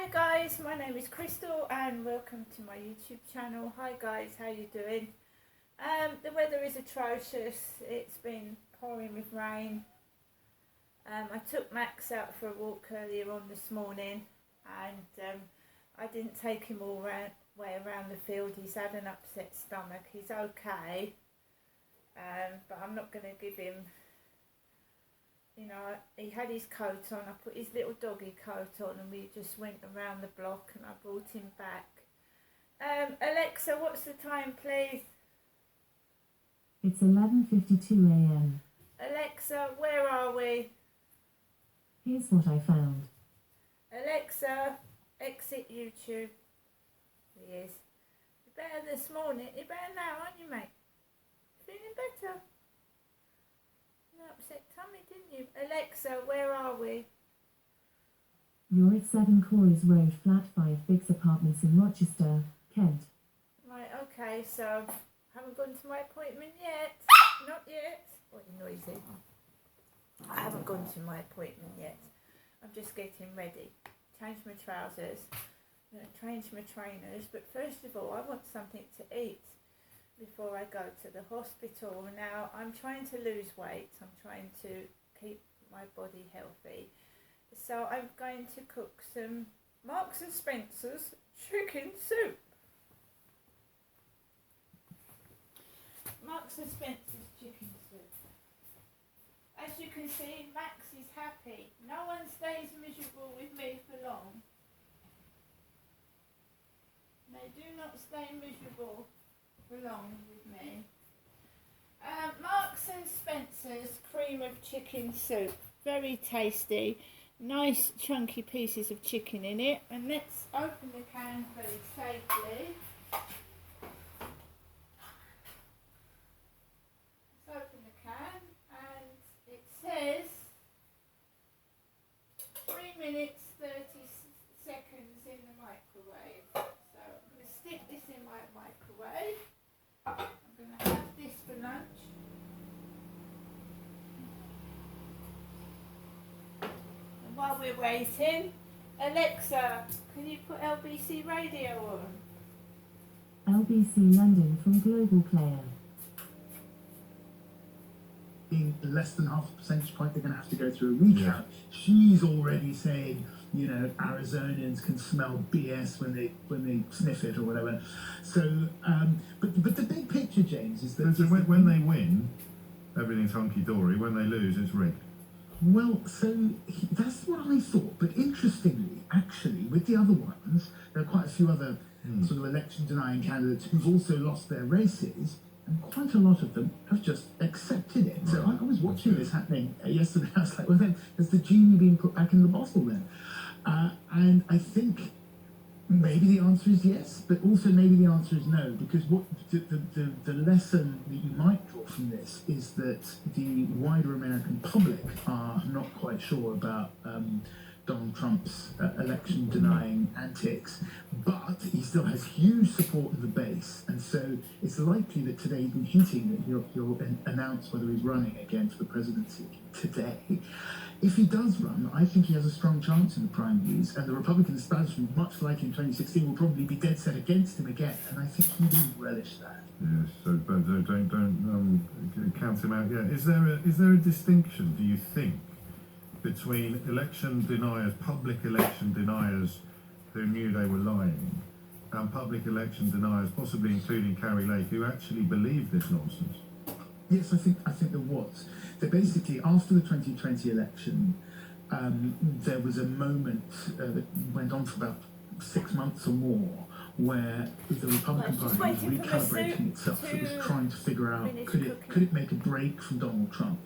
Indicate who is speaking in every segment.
Speaker 1: Hi guys, my name is Crystal and welcome to my YouTube channel. Hi guys, how you doing? The weather is atrocious. It's been pouring with rain. I took Max out for a walk earlier on this morning and I didn't take him all way around the field. He's had an upset stomach. He's okay, but I'm not going to give him, you know, he had his coat on. I put his little doggy coat on and we just went around the block and I brought him back. Alexa, what's the time, please?
Speaker 2: It's 11:52 a.m.
Speaker 1: Alexa, where are we?
Speaker 2: Here's what I found.
Speaker 1: Alexa, exit YouTube. He is. You're better this morning. You're better now, aren't you, mate? Feeling better? You upset tummy, didn't you? Alexa, where are we?
Speaker 2: You're at 7 Corys Road, Flat 5, Biggs Apartments in Rochester, Kent.
Speaker 1: Right, okay, so haven't gone to my appointment yet. Not yet. What are you noisy? I haven't gone to my appointment yet. I'm just getting ready. Change my trousers. I'm going to change my trainers. But first of all, I want something to eat before I go to the hospital. Now, I'm trying to lose weight. I'm trying to keep my body healthy. So I'm going to cook some Marks and Spencer's chicken soup. Marks and Spencer's chicken soup. As you can see, Max is happy. No one stays miserable with me for long. They do not stay miserable for long with me. Marks and Spencer's cream of chicken soup. Very tasty. Nice chunky pieces of chicken in it. And let's open the can very safely. Let's open the can and it says 3 minutes 30 seconds in the microwave. So I'm going to stick this in my microwave. I'm going to have this for lunch. And while we're waiting, Alexa, can you put LBC radio on?
Speaker 2: LBC London from Global Player.
Speaker 3: Being less than half a percentage point, they're going to have to go through a recount. She's already saying, you know, Arizonans can smell BS when they sniff it or whatever. So, but the big picture, James, is that
Speaker 4: So when they win, everything's hunky dory. When they lose, it's rigged.
Speaker 3: well, so that's what I thought. But interestingly, actually, with the other ones, there are quite a few other sort of election-denying candidates who've also lost their races. And quite a lot of them have just accepted it. So I was watching this happening yesterday. I was like, well, then has the genie been put back in the bottle then? And I think maybe the answer is yes, but also maybe the answer is no, because what the lesson that you might draw from this is that the wider American public are not quite sure about Donald Trump's election-denying antics, but he still has huge support in the base, and so it's likely that today he's been hinting that he'll announce whether he's running again for the presidency today. If he does run, I think he has a strong chance in the primaries, and the Republican establishment, much like in 2016, will probably be dead set against him again, and I think he will relish that.
Speaker 4: Yes. So, but don't count him out yet. Is there a distinction? Do you think, between election deniers, public election deniers who knew they were lying, and public election deniers, possibly including Carrie Lake, who actually believed this nonsense?
Speaker 3: Yes, I think there was. That basically, after the 2020 election, there was a moment that went on for about 6 months or more, where the Republican Party was recalibrating itself. It was trying to figure out could it make a break from Donald Trump,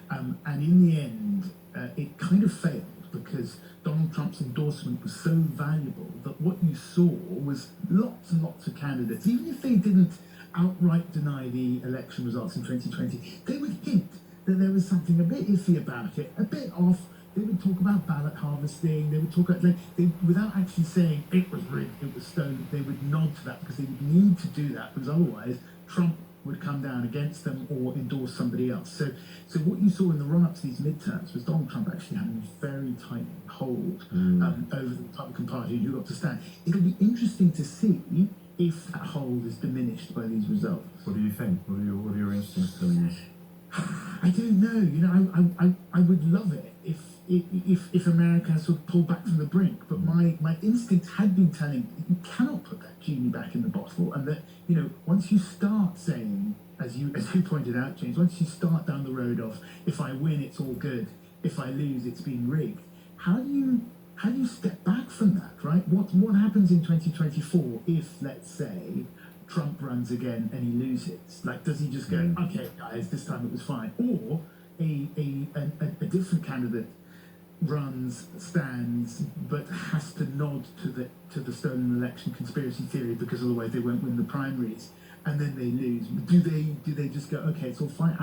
Speaker 3: and in the end, it kind of failed because Donald Trump's endorsement was so valuable that what you saw was lots and lots of candidates, even if they didn't outright deny the election results in 2020, they would hint that there was something a bit iffy about it, a bit off. They would talk about ballot harvesting. They would talk about, without actually saying it was rigged, it was stolen. They would nod to that because they would need to do that, because otherwise Trump would come down against them or endorse somebody else. So what you saw in the run-up to these midterms was Donald Trump actually having a very tight hold over the Republican Party who got to stand. It'll be interesting to see if that hold is diminished by these results.
Speaker 4: What do you think? What are your instincts telling you?
Speaker 3: I don't know. You know, I would love it if America sort of pulled back from the brink. But my instinct had been telling me you cannot put that genie back in the bottle, and that, you know, once you start saying, as you pointed out, James, once you start down the road of if I win it's all good, if I lose it's been rigged, how do you step back from that, right? What happens in 2024 if, let's say, Trump runs again and he loses? Like, does he just go, okay, guys, this time it was fine? Or a different candidate runs, stands, but has to nod to the stolen election conspiracy theory because otherwise they won't win the primaries, and then they lose. Do they just go, okay, it's all fine?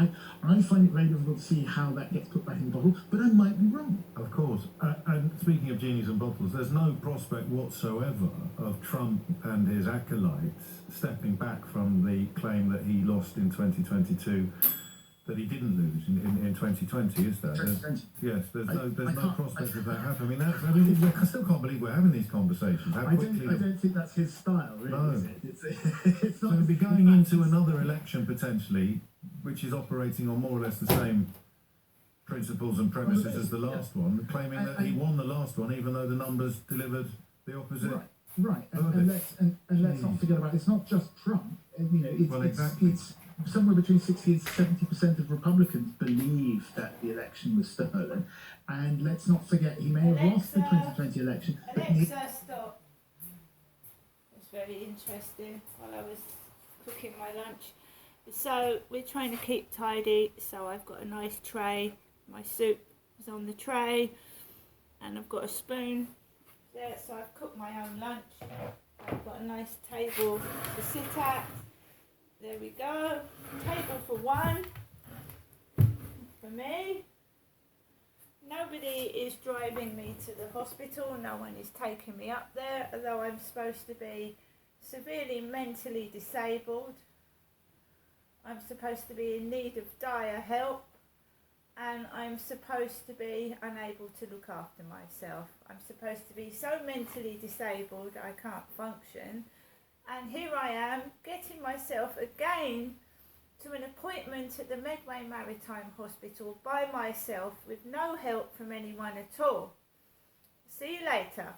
Speaker 3: I find it very difficult to see how that gets put back in the bottle, but I might be wrong.
Speaker 4: Of course. And speaking of genies and bottles, there's no prospect whatsoever of Trump and his acolytes stepping back from the claim that he lost in 2022, that he didn't lose in 2020, is there? Yes, there's no prospect of that happening. I still can't believe we're having these conversations.
Speaker 3: I don't think that's his style, really,
Speaker 4: no.
Speaker 3: is it? It's not.
Speaker 4: So we'll be going into another election potentially, which is operating on more or less the same principles and premises as the last one, claiming that he won the last one, even though the numbers delivered the opposite.
Speaker 3: Right. And let's not forget about, it's not just Trump. You know, it's somewhere between 60 and 70% of Republicans believe that the election was stolen. And let's not forget, he may have lost the 2020 election.
Speaker 1: Alexa, stop. It's very interesting while I was cooking my lunch. So we're trying to keep tidy, so I've got a nice tray. My soup is on the tray, and I've got a spoon there, so I've cooked my own lunch. I've got a nice table to sit at. There we go. Table for one. For me. Nobody is driving me to the hospital. No one is taking me up there, although I'm supposed to be severely mentally disabled. I'm supposed to be in need of dire help, and I'm supposed to be unable to look after myself. I'm supposed to be so mentally disabled I can't function. And here I am, getting myself again to an appointment at the Medway Maritime Hospital by myself with no help from anyone at all. See you later.